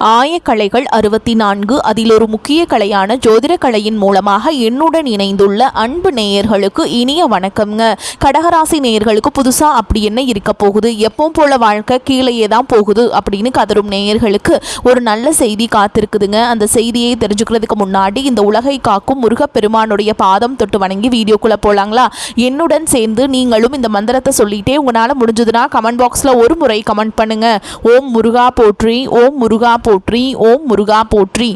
ஆயக்கலைகள் 64 அதில் ஒரு முக்கிய கலையான ஜோதிட கலையின் மூலமாக என்னுடன் இணைந்துள்ள அன்பு நேயர்களுக்கு இனிய வணக்கம்ங்க. கடகராசி நேயர்களுக்கு புதுசா அப்படி என்ன இருக்க போகுது, எப்பவும் போல வாழ்க்கை கீழேயே தான் போகுது அப்படின்னு கதரும் நேயர்களுக்கு ஒரு நல்ல செய்தி காத்திருக்குதுங்க. அந்த செய்தியை தெரிஞ்சுக்கிறதுக்கு முன்னாடி இந்த உலகை காக்கும் முருகப்பெருமானுடைய பாதம் தொட்டு வணங்கி வீடியோக்குள்ள போலாங்களா? என்னுடன் சேர்ந்து நீங்களும் இந்த மந்திரத்தை சொல்லிட்டே உங்களால் முடிஞ்சதுன்னா கமெண்ட் பாக்ஸில் ஒரு முறை கமெண்ட் பண்ணுங்க. ஓம் முருகா போற்றி, ஓம் முருகா போற்றி, ஓம் முருகா போற்றி.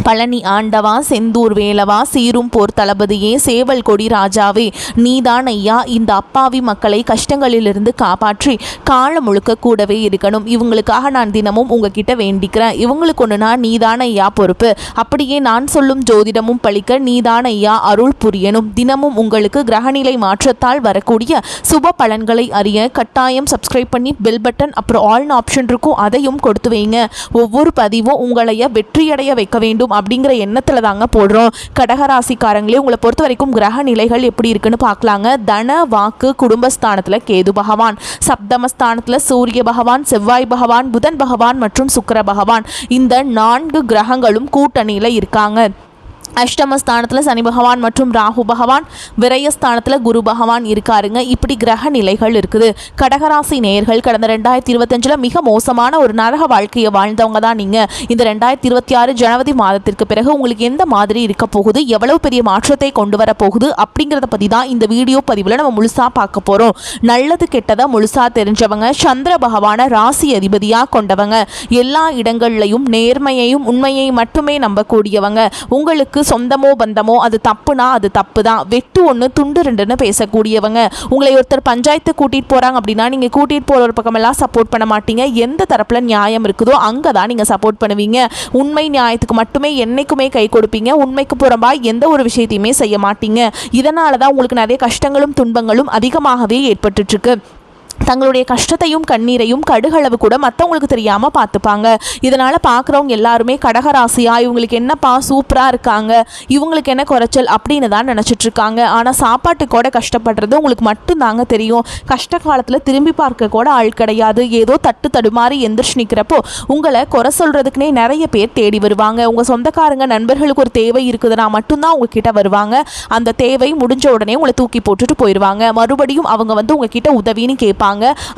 பழனி ஆண்டவா, செந்தூர் வேலவா, சீரும் போர் தளபதியே, சேவல் கொடி ராஜாவே, நீதான் ஐயா இந்த அப்பாவி மக்களை கஷ்டங்களிலிருந்து காப்பாற்றி காலம் முழுக்க கூடவே இருக்கணும். இவங்களுக்காக நான் தினமும் உங்ககிட்ட வேண்டிக்கிறேன். இவங்களுக்கு ஒன்றுனா நீதான் ஐயா பொறுப்பு. அப்படியே நான் சொல்லும் ஜோதிடமும் பழிக்க நீதான் ஐயா அருள் புரியணும். தினமும் உங்களுக்கு கிரகநிலை மாற்றத்தால் வரக்கூடிய சுப பலன்களை அறிய கட்டாயம் சப்ஸ்கிரைப் பண்ணி பெல் பட்டன் அப்புறம் ஆல்னு ஆப்ஷன் இருக்கும், அதையும் கொடுத்து வைங்க. ஒவ்வொரு பதிவும் உங்களைய வெற்றியடைய வைக்க வேண்டும் அப்படிங்கிற எண்ணத்துல தாங்க போடுறோம். கடகராசிக்காரங்களே, உங்களை பொறுத்த வரைக்கும் கிரக நிலைகள் எப்படி இருக்குன்னு பார்க்கலாங்க. தன வாக்கு குடும்பஸ்தானத்துல கேது பகவான், சப்தமஸ்தானத்துல சூரிய பகவான், செவ்வாய் பகவான், புதன் பகவான் மற்றும் சுக்கிர பகவான், இந்த 4 கிரகங்களும் கூட்டணியில இருக்காங்க. அஷ்டமஸ்தானத்தில் சனி பகவான் மற்றும் ராகு பகவான், விரயஸ்தானத்தில் குரு பகவான் இருக்காருங்க. இப்படி கிரக நிலைகள் இருக்குது. கடகராசி நேயர்கள் கடந்த 2025 மிக மோசமான ஒரு நரக வாழ்க்கையை வாழ்ந்தவங்க தான் நீங்கள். இந்த 2026 ஜனவரி மாதத்திற்கு பிறகு உங்களுக்கு எந்த மாதிரி இருக்க போகுது, எவ்வளவு பெரிய மாற்றத்தை கொண்டு வர போகுது அப்படிங்கிறத பற்றி தான் இந்த வீடியோ பதிவில் நம்ம முழுசாக பார்க்க போகிறோம். நல்லது கெட்டதை முழுசாக தெரிஞ்சவங்க, சந்திர பகவானை ராசி அதிபதியாக கொண்டவங்க, எல்லா இடங்கள்லையும் நேர்மையையும் உண்மையை மட்டுமே நம்பக்கூடியவங்க. உங்களுக்கு சொந்தமோ பந்தமோ அது தப்புனா அது தப்பு தான், வெட்டு ஒன்று துண்டு ரெண்டுன்னு பேசக்கூடியவங்க. உங்களை ஒருத்தர் பஞ்சாயத்து கூட்டிகிட்டு போகிறாங்க அப்படின்னா நீங்கள் கூட்டிகிட்டு போகிற ஒரு பக்கமெல்லாம் சப்போர்ட் பண்ண மாட்டீங்க. எந்த தரப்பில் நியாயம் இருக்குதோ அங்கே தான் நீங்கள் சப்போர்ட் பண்ணுவீங்க. உண்மை நியாயத்துக்கு மட்டுமே என்றைக்குமே கை கொடுப்பீங்க. உண்மைக்கு புறம்பா எந்த ஒரு விஷயத்தையுமே செய்ய மாட்டீங்க. இதனால தான் உங்களுக்கு நிறைய கஷ்டங்களும் துன்பங்களும் அதிகமாகவே ஏற்பட்டுருக்கு. தங்களுடைய கஷ்டத்தையும் கண்ணீரையும் கடுகளவு கூட மற்றவங்களுக்கு தெரியாமல் பார்த்துப்பாங்க. இதனால் பார்க்குறவங்க எல்லாருமே கடகராசியா இவங்களுக்கு என்னப்பா சூப்பராக இருக்காங்க, இவங்களுக்கு என்ன குறைச்சல் அப்படின்னு தான் நினச்சிட்ருக்காங்க. ஆனால் சாப்பாட்டுக்கு கூட கஷ்டப்படுறது உங்களுக்கு மட்டும்தாங்க தெரியும். கஷ்ட காலத்தில் திரும்பி பார்க்க கூட ஆள் கிடையாது. ஏதோ தட்டு தடுமாறி எந்திரிச்சு நிற்கிறப்போ உங்களை குறை சொல்கிறதுக்குனே நிறைய பேர் தேடி வருவாங்க. உங்கள் சொந்தக்காரங்க நண்பர்களுக்கு ஒரு தேவை இருக்குதுன்னா மட்டும்தான் உங்ககிட்ட வருவாங்க. அந்த தேவை முடிஞ்ச உடனே உங்களை தூக்கி போட்டுட்டு போயிடுவாங்க. மறுபடியும் அவங்க உங்ககிட்ட உதவின்னு கேட்பாங்க.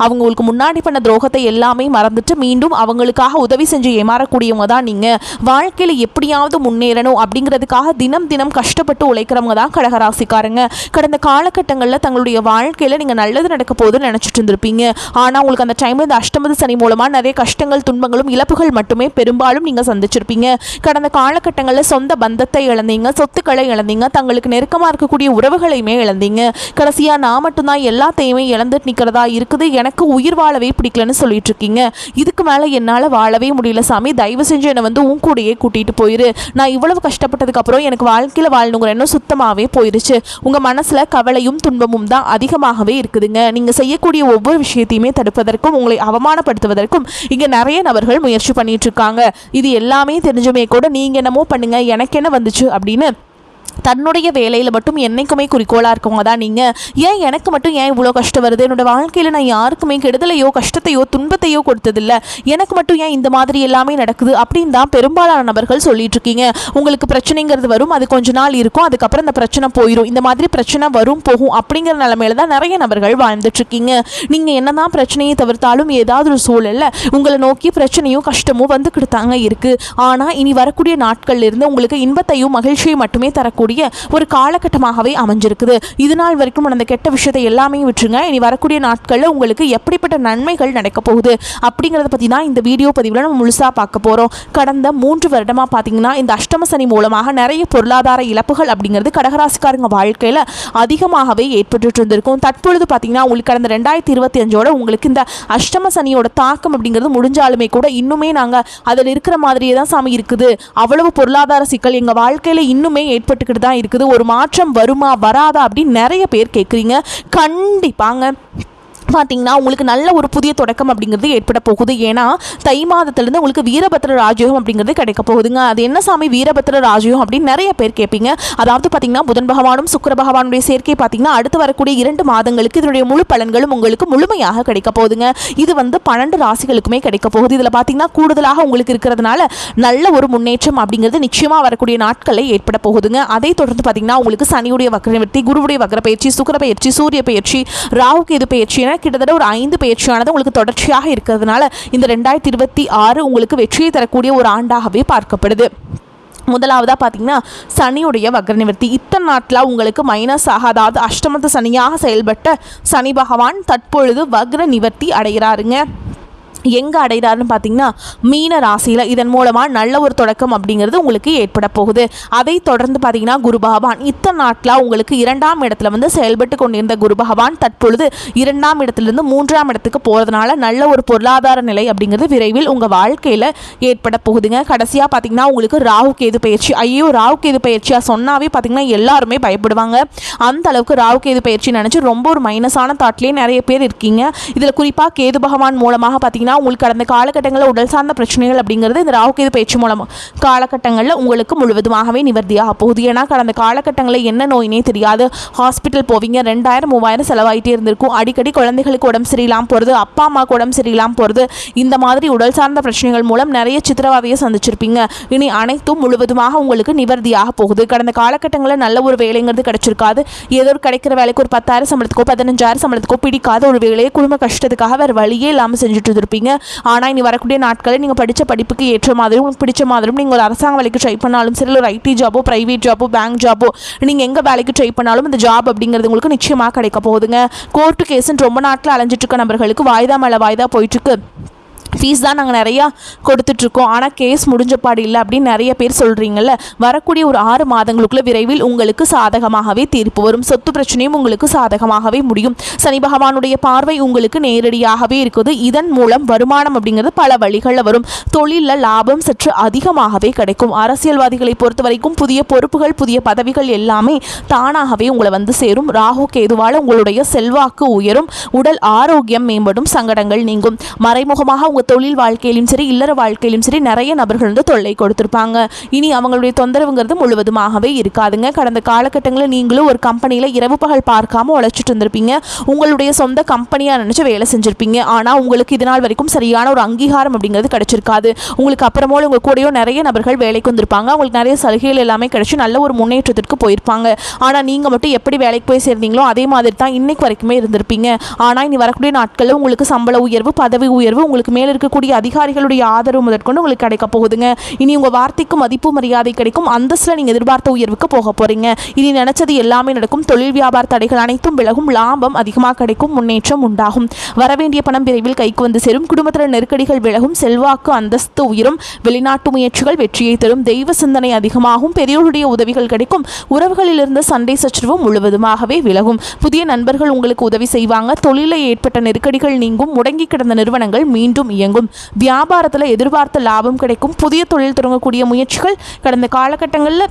அவங்களுக்கு முன்னாடி பண்ண துரோகத்தை எல்லாமே மறந்துட்டு மீண்டும் அவங்களுக்காக உதவி செஞ்சு ஏமாறக்கூடியவங்க தான் நீங்க. வாழ்க்கையில எப்படியாவது முன்னேறணும் அப்படிங்கிறதுக்காக தினம் தினம் கஷ்டப்பட்டு உழைக்கிறவங்க தான் கடகராசிக்காரங்க. கடந்த காலகட்டங்களில் தங்களுடைய வாழ்க்கையில நீங்க நல்லது நடக்க போதுன்னு நினைச்சிட்டு இருந்திருப்பீங்க. ஆனா உங்களுக்கு அந்த டைம்ல இந்த அஷ்டமது சனி மூலமா நிறைய கஷ்டங்கள் துன்பங்களும் இழப்புகள் மட்டுமே பெரும்பாலும் நீங்க சந்திச்சிருப்பீங்க. கடந்த காலகட்டங்களில் சொந்த பந்தத்தை இழந்தீங்க, சொத்துக்களை இழந்தீங்க, தங்களுக்கு நெருக்கமா இருக்கக்கூடிய உறவுகளையுமே இழந்தீங்க. கடைசியா நான் மட்டும்தான் எல்லாத்தையுமே இழந்துட்டு நிக்கிறதா இருக்குது, எனக்கு உயிர் வாழவே பிடிக்கலன்னு சொல்லிட்டு இருக்கீங்க. இதுக்கு மேலே என்னால் வாழவே முடியல சாமி, தயவு செஞ்சு என்னை உன் கூடயே கூட்டிகிட்டு போயிரு. நான் இவ்வளவு கஷ்டப்பட்டதுக்கு அப்புறம் எனக்கு வாழ்க்கையில் வாழணுங்கிற எண்ணம் சுத்தமாகவே போயிருச்சு. உங்கள் மனசில் கவலையும் துன்பமும் தான் அதிகமாகவே இருக்குதுங்க. நீங்கள் செய்யக்கூடிய ஒவ்வொரு விஷயத்தையுமே தடுப்பதற்கும் உங்களை அவமானப்படுத்துவதற்கும் இங்கே நிறைய நபர்கள் முயற்சி பண்ணிட்டு இருக்காங்க. இது எல்லாமே தெரிஞ்சுமே கூட நீங்கள் என்னமோ பண்ணுங்க, எனக்கு என்ன வந்துச்சு அப்படின்னு தன்னுடைய வேலையில் மட்டும் என்றைக்குமே குறிக்கோளாக இருக்கவங்க தான் நீங்கள். ஏன் எனக்கு மட்டும் ஏன் இவ்வளோ கஷ்டம் வருது, என்னோடய வாழ்க்கையில் நான் யாருக்குமே கெடுதலையோ கஷ்டத்தையோ துன்பத்தையோ கொடுத்ததில்லை, எனக்கு மட்டும் ஏன் இந்த மாதிரி எல்லாமே நடக்குது அப்படின்னு தான் பெரும்பாலான நபர்கள் சொல்லிட்டு இருக்கீங்க. உங்களுக்கு பிரச்சனைங்கிறது வரும், அது கொஞ்ச நாள் இருக்கும், அதுக்கப்புறம் இந்த பிரச்சனை போயிடும். இந்த மாதிரி பிரச்சனை வரும் போகும் அப்படிங்கிற நிலைமையில தான் நிறைய நபர்கள் வாழ்ந்துட்டுருக்கீங்க. நீங்கள் என்ன தான் பிரச்சனையை தவிர்த்தாலும் ஏதாவது ஒரு சூழலில் உங்களை நோக்கி பிரச்சனையும் கஷ்டமும் வந்துக்கிட்டு தாங்க இருக்குது. ஆனால் இனி வரக்கூடிய நாட்கள்ல இருந்து உங்களுக்கு இன்பத்தையும் மகிழ்ச்சியும் மட்டுமே தரக்கூடிய ஒரு காலகட்டமாகவே அமைஞ்சிருக்குது. இது நாள் வரைக்கும் அந்த கெட்ட விஷயத்தை எல்லாமே விட்டுருங்க. இனி வரக்கூடிய நாட்களில் உங்களுக்கு எப்படிப்பட்ட நன்மைகள் நடக்க போகுது அப்படிங்கிறத பற்றி தான் இந்த வீடியோ பதிவில் நம்ம முழுசாக பார்க்க போகிறோம். கடந்த 3 வருடமாக பார்த்தீங்கன்னா இந்த அஷ்டம சனி மூலமாக நிறைய பொருளாதார இழப்புகள் அப்படிங்கிறது கடகராசிக்காரங்க வாழ்க்கையில் அதிகமாகவே ஏற்பட்டு இருந்திருக்கும். தற்பொழுது பார்த்தீங்கன்னா உங்களுக்கு கடந்த 2025 உங்களுக்கு இந்த அஷ்டம சனியோட தாக்கம் அப்படிங்கிறது முடிஞ்சாலுமே கூட இன்னுமே நாங்கள் அதில் இருக்கிற மாதிரியே தான் சாமி இருக்குது. அவ்வளவு பொருளாதார சிக்கல் எங்கள் வாழ்க்கையில் இன்னுமே ஏற்பட்டு தான் இருக்குது. ஒரு மாற்றம் வருமா வராதா அப்படின்னு நிறைய பேர் கேட்குறீங்க. கண்டிப்பாங்க பார்த்தீங்கன்னா உங்களுக்கு நல்ல ஒரு புதிய தொடக்கம் அப்படிங்கிறது ஏற்பட போகுது. ஏன்னா தை மாதத்திலிருந்து உங்களுக்கு வீரபத்ர ராஜயோகம் அப்படிங்கிறது கிடைக்க போகுதுங்க. அது என்ன சாமி வீரபத்ர ராஜயோகம் அப்படின்னு நிறைய பேர் கேட்பீங்க. அதாவது பார்த்தீங்கன்னா புதன் பகவானும் சுக்கிர பகவானுடைய சேர்க்கை பார்த்தீங்கன்னா அடுத்து வரக்கூடிய 2 மாதங்களுக்கு இதனுடைய முழு பலன்களும் உங்களுக்கு முழுமையாக கிடைக்க போகுதுங்க. இது 12 ராசிகளுக்குமே கிடைக்க போகுது. இதில் பார்த்தீங்கன்னா கூடுதலாக உங்களுக்கு இருக்கிறதுனால நல்ல ஒரு முன்னேற்றம் அப்படிங்கிறது நிச்சயமாக வரக்கூடிய நாட்களில் ஏற்பட போகுதுங்க. அதை தொடர்ந்து பார்த்தீங்கன்னா உங்களுக்கு சனியுடைய வக்ர நிவர்த்தி, குருவுடைய வக்ர பயிற்சி, சுக்கிர பயிற்சி, சூரிய பயிற்சி, ராகு கேது பயிற்சி கிட்டத்தட்ட ஒரு 5 பயிற்சியானது உங்களுக்கு தொடர்ச்சியாக இருக்கிறதுனால இந்த 2026 உங்களுக்கு வெற்றியை தரக்கூடிய ஒரு ஆண்டாகவே பார்க்கப்படுது. முதலாவதாக பார்த்தீங்கன்னா சனியுடைய வக்ர நிவர்த்தி. இத்தனை நாட்டில் உங்களுக்கு மைனஸ் அதாவது அஷ்டமத்து சனியாக செயல்பட்ட சனி பகவான் தற்பொழுது வக்ர நிவர்த்தி அடைகிறாருங்க. எங்கே அடைகிறாருன்னு பார்த்தீங்கன்னா மீன ராசியில். இதன் மூலமாக நல்ல ஒரு தொடக்கம் அப்படிங்கிறது உங்களுக்கு ஏற்பட போகுது. அதை தொடர்ந்து பார்த்தீங்கன்னா குரு பகவான் இத்தனை நாட்டில் உங்களுக்கு 2ஆம் இடத்துல செயல்பட்டு கொண்டிருந்த குரு பகவான் தற்பொழுது 2ஆம் இடத்துலேருந்து 3ஆம் இடத்துக்கு போகிறதுனால நல்ல ஒரு பொருளாதார நிலை அப்படிங்கிறது விரைவில் உங்கள் வாழ்க்கையில் ஏற்பட போகுதுங்க. கடைசியாக பார்த்தீங்கன்னா உங்களுக்கு ராகு கேது பயிற்சி. ஐயோ ராகு கேது பயிற்சியாக சொன்னாவே பார்த்தீங்கன்னா எல்லாருமே பயப்படுவாங்க. அந்த அளவுக்கு ராகு கேது பயிற்சி நினச்சி ரொம்ப ஒரு மைனஸான தாட்லேயே நிறைய பேர் இருக்கீங்க. இதில் குறிப்பாக கேது பகவான் மூலமாக பார்த்தீங்கன்னா உங்களுக்கு கடந்த காலகட்டங்களில் உடல் சார்ந்த பிரச்சனைகள் அப்படிங்கிறது இந்த ராகு கேது பயிற்சி மூலமாக காலகட்டங்களில் உங்களுக்கு முழுவதுமாகவே நிவர்த்தியாக போகுது. ஏன்னா கடந்த காலகட்டங்களில் என்ன நோயினே தெரியாது, ஹாஸ்பிட்டல் போவீங்க, 2000-3000 செலவாயிட்டே இருந்திருக்கும். அடிக்கடி குழந்தைகளுக்கு உடம்பு சரியில்லாமல் போகிறது, அப்பா அம்மாவுக்கு உடம்பு சரியில்லாமல் போகிறது, இந்த மாதிரி உடல் சார்ந்த பிரச்சனைகள் மூலம் நிறைய சித்திரவதையை சந்திச்சிருப்பீங்க. இனி அனைத்தும் முழுவதுமாக உங்களுக்கு நிவர்த்தியாக போகுது. கடந்த காலகட்டங்களில் நல்ல ஒரு வேலைங்கிறது கிடைச்சிருக்காது. ஏதோ கிடைக்கிற வேலைக்கு ஒரு 10,000 சம்பளத்துக்கோ 15,000 சம்பளத்துக்கோ பிடிக்காத ஒரு வேலையை குடும்ப கஷ்டத்துக்காக வேறு வழியே இல்லாமல் செஞ்சுட்டு இருப்பீங்க. ஆனால் இனி வரக்கூடிய நாட்களில் நீங்கள் படித்த படிப்புக்கு ஏற்ற மாதிரியும் உங்களுக்கு பிடிச்ச மாதிரியும் நீங்கள் ஒரு அரசாங்க வேலைக்கு ட்ரை பண்ணாலும் சரி, ஒரு ஐடி ஜாபோ, பிரைவேட் ஜாபோ, பேங்க் ஜாபோ, நீங்கள் எங்கே வேலைக்கு ட்ரை பண்ணாலும் இந்த ஜாப் அப்படிங்கிறது உங்களுக்கு நிச்சயமாக கிடைக்க போகுதுங்க. கோர்ட்டு கேஸுன்னு ரொம்ப நாட்டில் அலைஞ்சிட்டு இருக்க நபர்களுக்கு வாய்தா மேலே வாய்தா போயிட்டுருக்கு. ஃபீஸ் தான் நாங்கள் நிறையா கொடுத்துட்ருக்கோம், ஆனால் கேஸ் முடிஞ்சப்பாடு இல்லை அப்படின்னு நிறைய பேர் சொல்கிறீங்கல்ல. வரக்கூடிய ஒரு 6 மாதங்களுக்குள்ள விரைவில் உங்களுக்கு சாதகமாகவே தீர்ப்பு வரும். சொத்து பிரச்சனையும் உங்களுக்கு சாதகமாகவே முடியும். சனி பகவானுடைய பார்வை உங்களுக்கு நேரடியாகவே இருக்குது. இதன் மூலம் வருமானம் அப்படிங்கிறது பல வழிகளில் வரும். தொழிலில் லாபம் சற்று அதிகமாகவே கிடைக்கும். அரசியல்வாதிகளை பொறுத்த வரைக்கும் புதிய பொறுப்புகள், புதிய பதவிகள் எல்லாமே தானாகவே உங்களை சேரும். ராகு கேதுவால் உங்களுடைய செல்வாக்கு உயரும், உடல் ஆரோக்கியம் மேம்படும், சங்கடங்கள் நீங்கும். மறைமுகமாக உங்கள் தொழில் வாழ்க்கையிலும் சரி, இல்லற வாழ்க்கையிலும் சரி நிறைய நபர்கள் தொல்லை கொடுத்துருப்பாங்க. இனி அவங்களுடைய தொந்தரவுங்கிறது முழுவதுமாகவே இருக்காதுங்க. கடந்த காலகட்டங்களில் நீங்களும் ஒரு கம்பெனியில் இரவு பகல் பார்க்காம உழைச்சிட்டு இருந்திருப்பீங்க. உங்களுடைய சொந்த கம்பெனியாக நினச்சி வேலை செஞ்சுருப்பீங்க. ஆனால் உங்களுக்கு இதனால் வரைக்கும் சரியான ஒரு அங்கீகாரம் அப்படிங்கிறது கிடைச்சிருக்காது. உங்களுக்கு அப்புறமோல உங்கள் கூடயோ நிறைய நபர்கள் வேலைக்கு வந்திருப்பாங்க. உங்களுக்கு நிறைய சலுகைகள் எல்லாமே கிடைச்சி நல்ல ஒரு முன்னேற்றத்திற்கு போயிருப்பாங்க. ஆனால் நீங்கள் மட்டும் எப்படி வேலைக்கு போய் சேர்ந்தீங்களோ அதே மாதிரி தான் இன்னைக்கு வரைக்குமே இருந்திருப்பீங்க. ஆனால் இனி வரக்கூடிய நாட்களில் உங்களுக்கு சம்பள உயர்வு, பதவி உயர்வு, உங்களுக்கு மேலே இருக்கக்கூடிய அதிகாரிகளுடைய ஆதரவு முதற்கொண்டு உங்களுக்கு கிடைக்க போகுதுங்க. இனி உங்கள் வார்த்தைக்கு மதிப்பு மரியாதை கிடைக்கும். அந்தஸ்தில் நீங்கள் எதிர்பார்த்த உயர்வுக்கு போக போகிறீங்க. இனி நினைச்சது எல்லாமே நடக்கும். தொழில் வியாபார தடைகள் அனைத்தும் விலகும். லாபம் அதிகமாக கிடைக்கும். முன்னேற்றம் உண்டாகும். வரவேண்டிய பணம் விரைவில் கைக்கு வந்து சேரும். குடும்பத்தில் நெருக்கடிகள் விலகும். செல்வாக்கு அந்தஸ்து உயரும். வெளிநாட்டு முயற்சிகள் வெற்றியை தரும். தெய்வ சிந்தனை அதிகமாகும். பெரியோருடைய உதவிகள் கிடைக்கும். உறவுகளிலிருந்து சண்டை சச்சரவு முழுவதுமாகவே விலகும். புதிய நண்பர்கள் உங்களுக்கு உதவி செய்வாங்க. தொழிலில் ஏற்பட்ட நெருக்கடிகள் நீங்கும். முடங்கி கிடந்த நிறுவனங்கள் மீண்டும் இயங்கும். வியாபாரத்தில் எதிர்பார்த்த லாபம் கிடைக்கும். புதிய தொழில் தொடங்கக்கூடிய முயற்சிகள் கடந்த காலகட்டங்களில்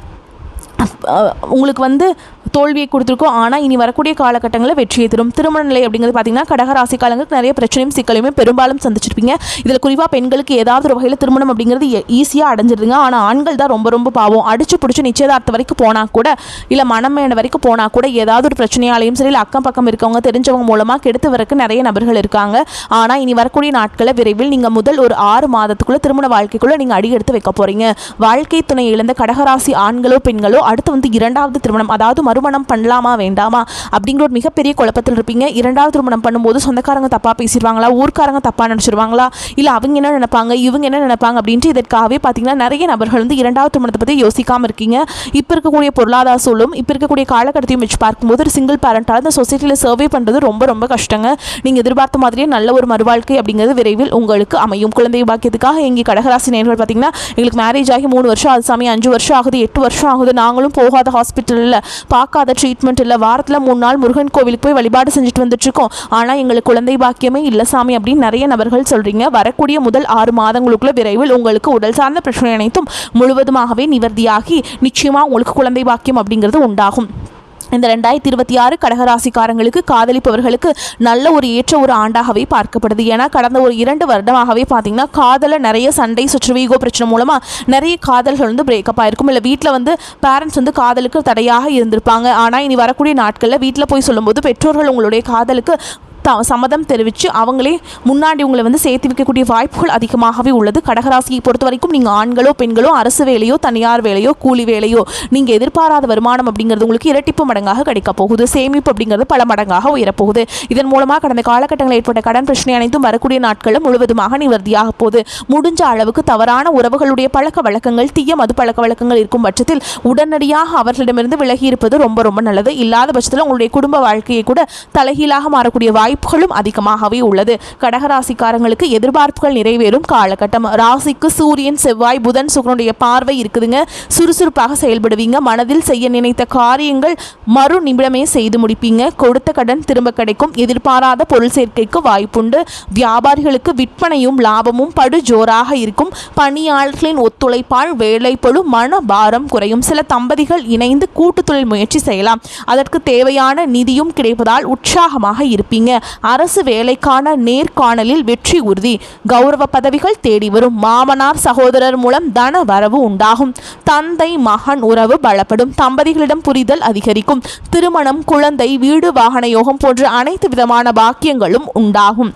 உங்களுக்கு தோல்வியை கொடுத்துருக்கோம். ஆனால் இனி வரக்கூடிய காலகட்டங்களில் வெற்றியை தரும். திருமண நிலை அப்படிங்கிறது பார்த்தீங்கன்னா கடகராசிக்காரங்களுக்கு நிறைய பிரச்சனையும் சிக்கலையுமே பெரும்பாலும் சந்திச்சிருப்பீங்க. இதில் குறிப்பாக பெண்களுக்கு ஏதாவது ஒரு வகையில் திருமணம் அப்படிங்கிறது ஈஸியாக அடைஞ்சிருதுங்க. ஆனால் ஆண்கள் தான் ரொம்ப ரொம்ப பாவம். அடிச்சு பிடிச்சி நிச்சயதார்த்தம் வரைக்கும் போனால் கூட, இல்லை மனமேன வரைக்கும் போனால் கூட ஏதாவது ஒரு பிரச்சனையாலையும் சரி, இல்லை அக்கம் பக்கம் இருக்கவங்க தெரிஞ்சவங்க மூலமாக கெடுத்து வரக்கு நிறைய நபர்கள் இருக்காங்க. ஆனால் இனி வரக்கூடிய நாட்களில் விரைவில் நீங்கள் முதல் ஒரு 6 மாதத்துக்குள்ளே திருமண வாழ்க்கைக்குள்ளே நீங்கள் அடி எடுத்து வைக்க போகிறீங்க. வாழ்க்கை துணை இழந்த கடகராசி ஆண்களோ பெண்களோ அடுத்து 2வது திருமணம், அதாவது மறுமணம் பண்ணலாமா வேண்டாமா அப்படிங்கிற ஒரு மிகப்பெரிய குழப்பத்தில் இருப்பீங்க. 2வது திருமணம் பண்ணும்போது சொந்தக்காரங்க தப்பாக பேசிடுவாங்களா, ஊர்க்காரங்க தப்பாக நினச்சிருவாங்களா, இல்லை அவங்க என்ன நினைப்பாங்க, இவங்க என்ன நினைப்பாங்க அப்படின்ட்டு இதற்காகவே பார்த்தீங்கன்னா நிறைய நபர்கள் 2வது திருமணத்தை பற்றி யோசிக்காமல் இருக்கீங்க. இப்போ இருக்கக்கூடிய பொருளாதார சூழலும் இப்போ இருக்கக்கூடிய காலகட்டத்தையும் வச்சு பார்க்கும்போது ஒரு சிங்கிள் பேரண்டாக இந்த சொசைட்டியில் சர்வே பண்ணுறது ரொம்ப ரொம்ப கஷ்டங்க. நீங்கள் எதிர்பார்த்த மாதிரியே நல்ல ஒரு மறுவாழ்க்கை அப்படிங்கிறது விரைவில் உங்களுக்கு அமையும். குழந்தை பாக்கியத்துக்காக எங்கள் கடகராசி நேயர்கள் பார்த்தீங்கன்னா எங்களுக்கு மேரேஜ் ஆகி 3 வருஷம் ஆகுது சாமி, 5 வருஷம் ஆகுது, 8 வருஷம் ஆகுது, நாங்களும் போகாத ஹாஸ்பிட்டலில் பார்க்காத ட்ரீட்மெண்ட் இல்லை, வாரத்தில் 3 நாள் முருகன் கோவிலுக்கு போய் வழிபாடு செஞ்சுட்டு வந்துட்டுருக்கோம், ஆனால் எங்களுக்கு குழந்தை பாக்கியமே இல்லை சாமி அப்படின்னு நிறைய நபர்கள் சொல்கிறீங்க. வரக்கூடிய முதல் 6 மாதங்களுக்குள்ள விரைவில் உங்களுக்கு உடல் சார்ந்த பிரச்சனை அனைத்தும் முழுவதுமாகவே நிவர்த்தியாகி நிச்சயமாக உங்களுக்கு குழந்தை பாக்கியம் அப்படிங்கிறது உண்டாகும். இந்த 2026 கடகராசிக்காரங்களுக்கு காதலிப்பவர்களுக்கு நல்ல ஒரு ஏற்ற ஒரு ஆண்டாகவே பார்க்கப்படுது. ஏன்னா கடந்த ஒரு 2 வருடமாகவே பார்த்தீங்கன்னா காதலில் நிறைய சண்டை சச்சரவு ஈகோ பிரச்சனை மூலமாக நிறைய காதல்கள் வந்து பிரேக்கப் ஆயிருக்கும். இல்லை வீட்டில் வந்து பேரண்ட்ஸ் வந்து காதலுக்கு தடையாக இருந்திருப்பாங்க. ஆனால் இனி வரக்கூடிய நாட்களில் வீட்டில் போய் சொல்லும்போது பெற்றோர்கள் உங்களுடைய காதலுக்கு சம்மதம் தெரிவித்து அவங்களே முன்னாடி உங்களை வந்து சேர்த்து வைக்கக்கூடிய வாய்ப்புகள் அதிகமாகவே உள்ளது. கடகராசியை பொறுத்த வரைக்கும் நீங்கள் ஆண்களோ பெண்களோ அரசு வேலையோ தனியார் வேலையோ கூலி வேலையோ நீங்கள் எதிர்பாராத வருமானம் அப்படிங்கிறது உங்களுக்கு இரட்டிப்பு மடங்காக கிடைக்க போகுது. சேமிப்பு அப்படிங்கிறது பல மடங்காக உயரப்போகுது. இதன் மூலமாக கடந்த காலகட்டங்களில் ஏற்பட்ட கடன் பிரச்சனை அனைத்தும் வரக்கூடிய நாட்களில் முழுவதுமாக நிவர்த்தியாக போகுது. முடிஞ்ச அளவுக்கு தவறான உறவுகளுடைய பழக்க வழக்கங்கள் தீய மது பழக்க வழக்கங்கள் இருக்கும் பட்சத்தில் உடனடியாக அவர்களிடமிருந்து விலகி இருப்பது ரொம்ப ரொம்ப நல்லது. இல்லாத பட்சத்தில் உங்களுடைய குடும்ப வாழ்க்கையை கூட தலைகீழாக மாறக்கூடிய வாய்ப்புகளும் அதிகமாகவே உள்ளது. கடகராசிக்காரங்களுக்கு எதிர்பார்ப்புகள் நிறைவேறும் காலகட்டம். ராசிக்கு சூரியன் செவ்வாய் புதன் சுக்கிரனுடைய பார்வை இருக்குதுங்க. சுறுசுறுப்பாக செயல்படுவீங்க. மனதில் செய்ய நினைத்த காரியங்கள் மறு நிமிடமே செய்து முடிப்பீங்க. கொடுத்த கடன் திரும்ப கிடைக்கும். எதிர்பாராத பொருள் சேர்க்கைக்கு வாய்ப்புண்டு. வியாபாரிகளுக்கு விற்பனையும் லாபமும் படு ஜோராக இருக்கும். பணியாளர்களின் ஒத்துழைப்பால் வேலைப்பளு மன பாரம் குறையும். சில தம்பதிகள் இணைந்து கூட்டு தொழில் முயற்சி செய்யலாம். அதற்கு தேவையான நிதியும் கிடைப்பதால் உற்சாகமாக இருப்பீங்க. அரசு வேலைக்கான நேர்காணலில் வெற்றி உறுதி. கௌரவ பதவிகள் தேடி வரும். மாமனார் சகோதரர் மூலம் தன வரவு உண்டாகும். தந்தை மகன் உறவு பலப்படும். தம்பதிகளிடம் புரிதல் அதிகரிக்கும். திருமணம் குழந்தை வீடு வாகன யோகம் போன்ற அனைத்து விதமான பாக்கியங்களும் உண்டாகும்.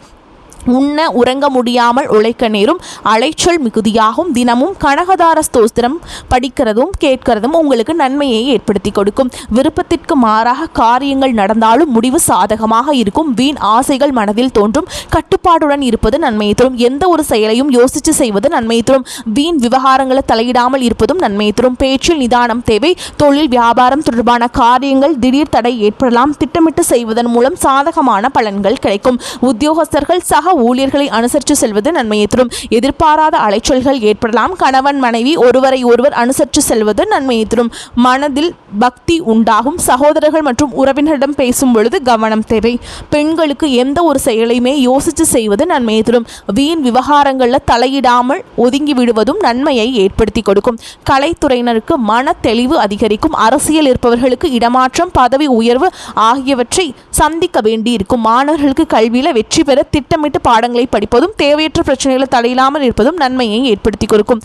உண்ண உறங்க முடியாமல் உழைக்க நேரும். அலைச்சல் மிகுதியாகும். தினமும் கனகதார ஸ்தோத்திரம் படிக்கிறதும் கேட்கிறதும் உங்களுக்கு நன்மையை ஏற்படுத்தி கொடுக்கும். விருப்பத்திற்கு மாறாக காரியங்கள் நடந்தாலும் முடிவு சாதகமாக இருக்கும். வீண் ஆசைகள் மனதில் தோன்றும். கட்டுப்பாடுடன் இருப்பது நன்மையை தரும். எந்த ஒரு செயலையும் யோசித்து செய்வது நன்மையை தரும். வீண் விவகாரங்களை தலையிடாமல் இருப்பதும் நன்மையை தரும். பேச்சில் நிதானம் தேவை. தொழில் வியாபாரம் தொடர்பான காரியங்கள் திடீர் தடை ஏற்படலாம். திட்டமிட்டு செய்வதன் மூலம் சாதகமான பலன்கள் கிடைக்கும். உத்தியோகஸ்தர்கள் சக ஊழியர்களை அனுசரித்து செல்வது நன்மையை தரும். எதிர்பாராத அலைச்சல்கள் ஏற்படலாம். கணவன் மனைவி ஒருவரை ஒருவர் அனுசரித்து செல்வது நன்மையை தரும். மனதில் பக்தி உண்டாகும். சகோதரர்கள் மற்றும் உறவினரிடம் பேசும் பொழுது கவனம் தேவை. பெண்களுக்கு எந்த ஒரு செயலையுமே யோசித்து செய்வது நன்மையை தரும். வீண் விவகாரங்களில் தலையிடாமல் ஒதுங்கி விடுவதும் நன்மையை ஏற்படுத்தி கொடுக்கும். கலைத்துறையினருக்கு மன தெளிவு அதிகரிக்கும். அரசியல் இருப்பவர்களுக்கு இடமாற்றம் பதவி உயர்வு ஆகியவற்றை சந்திக்க வேண்டியிருக்கும். மாணவர்களுக்கு கல்வியில் வெற்றி பெற திட்டமிட்டு பாடங்களை படிப்பதும் தேவையற்ற பிரச்சனைகளை தலையிடாமல் இருப்பதும் நன்மையை ஏற்படுத்தி கொடுக்கும்.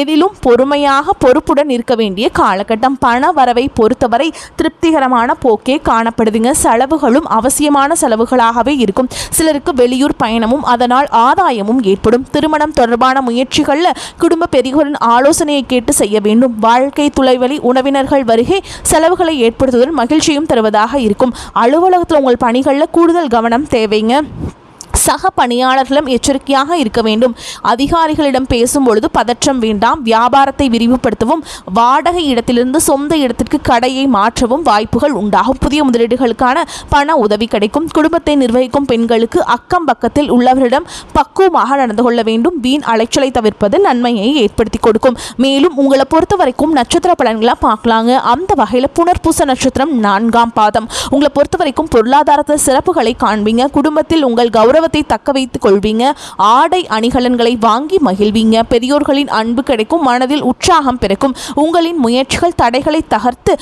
எதிலும் பொறுமையாக பொறுப்புடன் இருக்க வேண்டிய காலகட்டம். பண வரவை பொறுத்தவரை திருப்திகரமான போக்கே காணப்படுதுங்க. செலவுகளும் அவசியமான செலவுகளாகவே இருக்கும். சிலருக்கு வெளியூர் பயணமும் அதனால் ஆதாயமும் ஏற்படும். திருமணம் தொடர்பான முயற்சிகளில் குடும்ப பெரியோரின் ஆலோசனையை கேட்டு செய்ய வேண்டும். வாழ்க்கை துளைவழி உணவினர்கள் வருகை செலவுகளை ஏற்படுத்துவதில் மகிழ்ச்சியும் தருவதாக இருக்கும். அலுவலகத்தில் உங்கள் பணிகளில் கூடுதல் கவனம் தேவைங்க. சக பணியாளர்களும் எச்சரிக்கையாக இருக்க வேண்டும். அதிகாரிகளிடம் பேசும்பொழுது பதற்றம் வேண்டாம். வியாபாரத்தை விரிவுபடுத்தவும் வாடகை இடத்திலிருந்து சொந்த இடத்திற்கு கடையை மாற்றவும் வாய்ப்புகள் உண்டாகும். புதிய முதலீடுகளுக்கான பண உதவி கிடைக்கும். குடும்பத்தை நிர்வகிக்கும் பெண்களுக்கு அக்கம் பக்கத்தில் உள்ளவரிடம் பக்குவமாக நடந்து கொள்ள வேண்டும். வீண் அலைச்சலை தவிர்ப்பது நன்மையை ஏற்படுத்தி கொடுக்கும். மேலும் உங்களை பொறுத்த வரைக்கும் நட்சத்திர பலன்களை பார்க்கலாங்க. அந்த வகையில் புனர்பூச நட்சத்திரம் 4ஆம் பாதம். உங்களை பொறுத்த வரைக்கும் பொருளாதாரத்தில் சிறப்புகளை காண்பீங்க. குடும்பத்தில் உங்கள் கௌரவ தக்க வைத்துக் கொள்வீங்க. ஆடை அணிகலன்களை வாங்கி மகிழ்வீங்க. பெரியோர்களின் அன்பு கிடைக்கும். மனதில் உற்சாகம் பிறக்கும். உங்களின் முயற்சிகள் தடைகளை தகர்த்து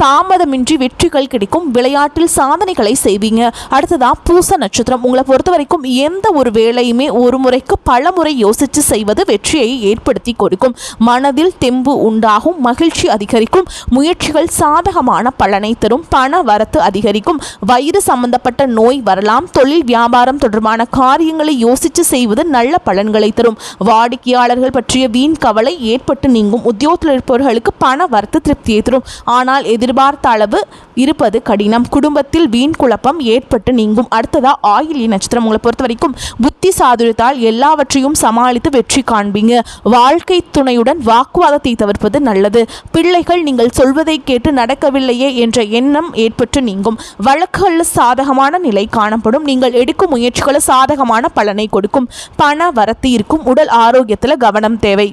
தாமதமின்றி வெற்றிகள் கிடைக்கும். விளையாட்டில் சாதனைகளை செய்வீங்க. அடுத்ததா பூச நட்சத்திரம். உங்களை பொறுத்த வரைக்கும் எந்த ஒரு வேலையுமே ஒரு முறைக்கு பல முறை யோசித்து செய்வது வெற்றியை ஏற்படுத்தி கொடுக்கும். மனதில் தெம்பு உண்டாகும். மகிழ்ச்சி அதிகரிக்கும். முயற்சிகள் சாதகமான பலனை தரும். பண வரத்து அதிகரிக்கும். வயிறு சம்பந்தப்பட்ட நோய் வரலாம். தொழில் வியாபாரம் தொடர்பான காரியங்களை யோசித்து செய்வது நல்ல பலன்களை தரும். வாடிக்கையாளர்கள் பற்றிய வீண் கவலை ஏற்பட்டு நீங்கும். உத்தியோகத்தில் இருப்பவர்களுக்கு பண வரத்து திருப்தியை தரும். ஆனால் எதிர்பார்த்த அளவு இருப்பது கடினம். குடும்பத்தில் வீண் குழப்பம் ஏற்பட்டு நீங்கும். அடுத்ததா ஆயில்ய நட்சத்திரம். உங்களை பொறுத்த வரைக்கும் புத்தி சாதுரியத்தால் எல்லாவற்றையும் சமாளித்து வெற்றி காண்பீங்க. வாழ்க்கை துணையுடன் வாக்குவாதத்தை தவிர்ப்பது நல்லது. பிள்ளைகள் நீங்கள் சொல்வதை கேட்டு நடக்கவில்லையே என்ற எண்ணம் ஏற்பட்டு நீங்கும். வழக்குகளில் சாதகமான நிலை காணப்படும். நீங்கள் எடுக்கும் முயற்சிகளை சாதகமான பலனை கொடுக்கும். பண வரத்து இருக்கும். உடல் ஆரோக்கியத்தில் கவனம் தேவை.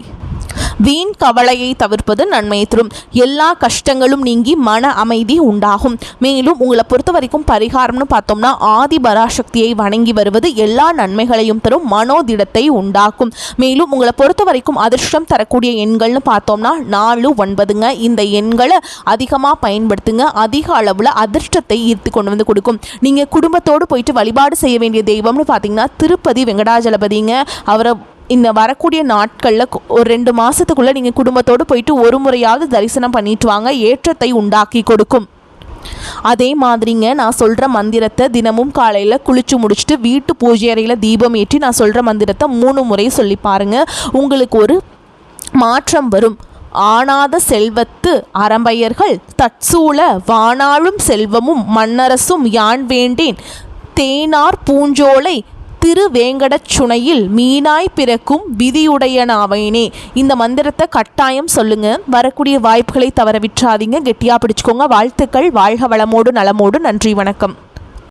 வீண் கவலையை தவிர்ப்பது நன்மையை தரும். எல்லா கஷ்டங்களும் நீங்கி மன அமைதி உண்டாகும். மேலும் உங்களை பொறுத்த வரைக்கும் பரிகாரம்னு பார்த்தோம்னா ஆதி பராசக்தியை வணங்கி வருவது எல்லா நன்மைகளையும் தரும், மனோதிடத்தை உண்டாக்கும். மேலும் உங்களை பொறுத்த வரைக்கும் அதிர்ஷ்டம் தரக்கூடிய எண்கள்னு பார்த்தோம்னா 4, 9ங்க. இந்த எண்களை அதிகமாக பயன்படுத்துங்க. அதிக அளவில் அதிர்ஷ்டத்தை ஈர்த்து கொண்டு வந்து கொடுக்கும். நீங்கள் குடும்பத்தோடு போயிட்டு வழிபாடு செய்ய வேண்டிய தெய்வம்னு பார்த்தீங்கன்னா திருப்பதி வெங்கடாஜலபதிங்க. அவரை இந்த வரக்கூடிய நாட்களில் ஒரு 2 மாதத்துக்குள்ளே நீங்கள் குடும்பத்தோடு போயிட்டு ஒரு முறையாவது தரிசனம் பண்ணிட்டு வாங்க. ஏற்றத்தை உண்டாக்கி கொடுக்கும். அதே மாதிரிங்க நான் சொல்கிற மந்திரத்தை தினமும் காலையில் குளிச்சு முடிச்சுட்டு வீட்டு பூஜை அறையில் தீபம் ஏற்றி நான் சொல்கிற மந்திரத்தை 3 முறை சொல்லி பாருங்கள். உங்களுக்கு ஒரு மாற்றம் வரும். ஆனாத செல்வத்து அறம்பயர்கள் தற்சூழ வானாளும் செல்வமும் மன்னரசும் யான் வேண்டேன் தேனார் பூஞ்சோலை திருவேங்கடச் சுனையில் மீனாய் பிறக்கும் விதியுடையனாவேனே. இந்த மந்திரத்தை கட்டாயம் சொல்லுங்க. வரக்கூடிய வாய்ப்புகளை தவற விட்டுறாதீங்க. கெட்டியாக பிடிச்சுக்கோங்க. வாழ்த்துக்கள். வாழ்க வளமோடு நலமோடு. நன்றி, வணக்கம்.